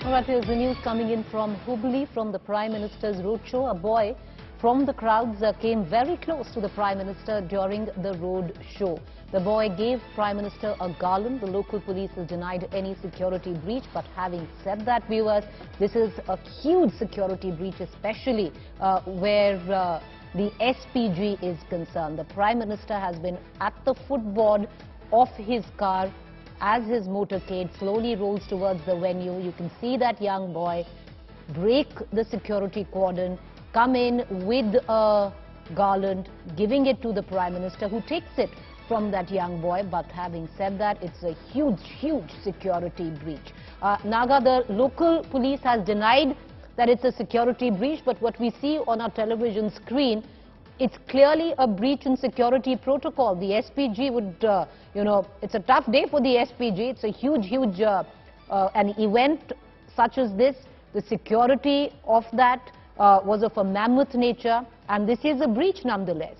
All right, here's the news coming in from Hubballi, from the Prime Minister's roadshow. A boy from the crowds came very close to the Prime Minister during the road show. The boy gave Prime Minister a garland. The local police has denied any security breach. But having said that, viewers, this is a huge security breach, especially where the SPG is concerned. The Prime Minister has been at the footboard of his car as his motorcade slowly rolls towards the venue. You can see that young boy break the security cordon, come in with a garland, giving it to the Prime Minister, who takes it from that young boy. But having said that, it's a huge, huge security breach. Naga, the local police has denied that it's a security breach, but what we see on our television screen, it's clearly a breach in security protocol. The SPG would, it's a tough day for the SPG. It's a huge, huge an event such as this. The security of that was of a mammoth nature, and this is a breach nonetheless.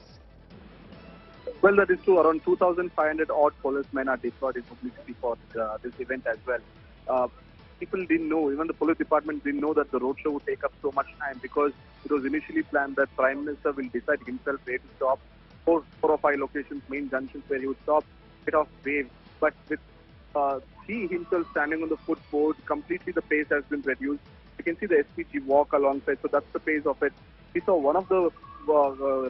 Well, that is true. Around 2,500 odd policemen are deployed in publicity for this event as well. People didn't know, even the police department didn't know that the roadshow would take up so much time, because it was initially planned that Prime Minister will decide himself where to stop. Four or five locations, main junctions where he would stop, bit of wave. But with he himself standing on the footboard, completely the pace has been reduced. You can see the SPG walk alongside, so that's the pace of it. We saw one of the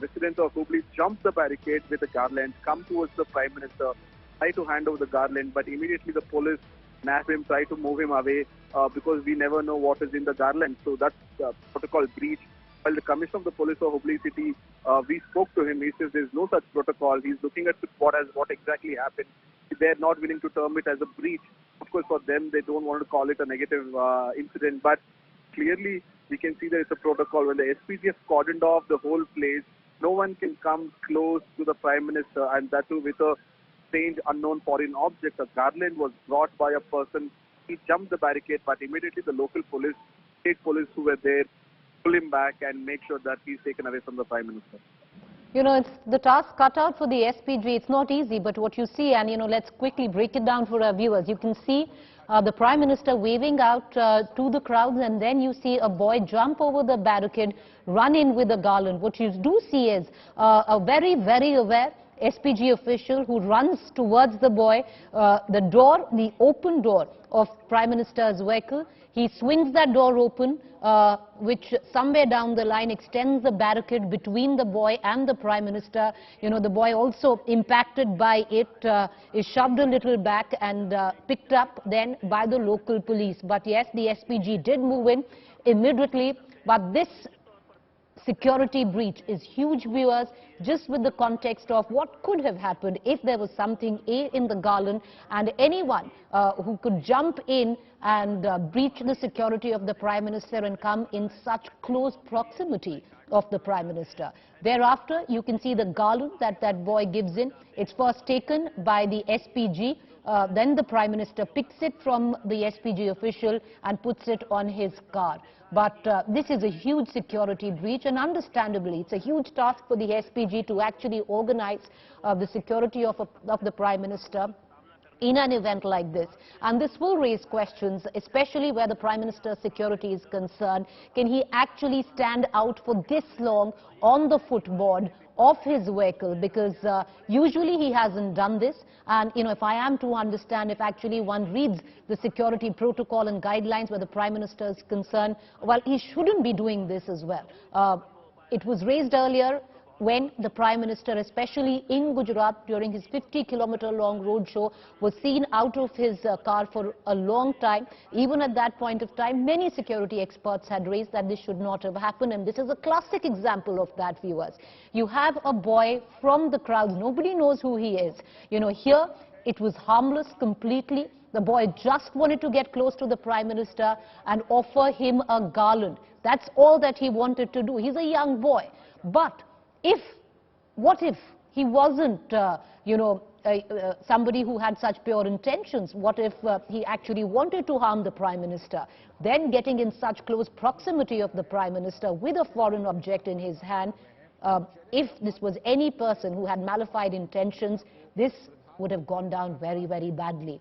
residents of Hubballi jump the barricade with a garland, come towards the Prime Minister, try to hand over the garland, but immediately the police nab him, try to move him away because we never know what is in the garland. So that's protocol breach. While the Commissioner of the Police of Hubballi City, we spoke to him. He says there's no such protocol. He's looking at what exactly happened. They're not willing to term it as a breach. Of course, for them, they don't want to call it a negative incident. But clearly, we can see there is a protocol. When the SPG has cordoned off the whole place, no one can come close to the Prime Minister, and that too with a strange unknown foreign object. A garland was brought by a person. He jumped the barricade, but immediately the local police, state police who were there, pull him back and make sure that he's taken away from the Prime Minister. You know, it's the task cut out for the SPG. It's not easy, but what you see, and let's quickly break it down for our viewers. You can see the Prime Minister waving out to the crowds, and then you see a boy jump over the barricade, run in with a garland. What you do see is a very, very aware SPG official who runs towards the boy, the open door of Prime Minister's vehicle. He swings that door open, which somewhere down the line extends the barricade between the boy and the Prime Minister. The boy also impacted by it is shoved a little back and picked up then by the local police. But yes, the SPG did move in immediately, but this security breach is huge, viewers, just with the context of what could have happened if there was something in the garland, and anyone who could jump in and breach the security of the Prime Minister and come in such close proximity of the Prime Minister. Thereafter, you can see the garland that boy gives in. It's first taken by the SPG. Then the Prime Minister picks it from the SPG official and puts it on his car. But this is a huge security breach, and understandably, it's a huge task for the SPG to actually organize the security of the Prime Minister in an event like this. And this will raise questions, especially where the Prime Minister's security is concerned. Can he actually stand out for this long on the footboard of his vehicle? Because usually he hasn't done this. And, if I am to understand, if actually one reads the security protocol and guidelines where the Prime Minister is concerned, well, he shouldn't be doing this as well. It was raised earlier when the Prime Minister, especially in Gujarat, during his 50-kilometer-long roadshow, was seen out of his car for a long time. Even at that point of time, many security experts had raised that this should not have happened, and this is a classic example of that, viewers. You have a boy from the crowd, nobody knows who he is. Here it was harmless completely. The boy just wanted to get close to the Prime Minister and offer him a garland. That's all that he wanted to do. He's a young boy. But what if he wasn't, somebody who had such pure intentions? What if he actually wanted to harm the Prime Minister? Then getting in such close proximity of the Prime Minister with a foreign object in his hand, if this was any person who had malified intentions, this would have gone down very, very badly.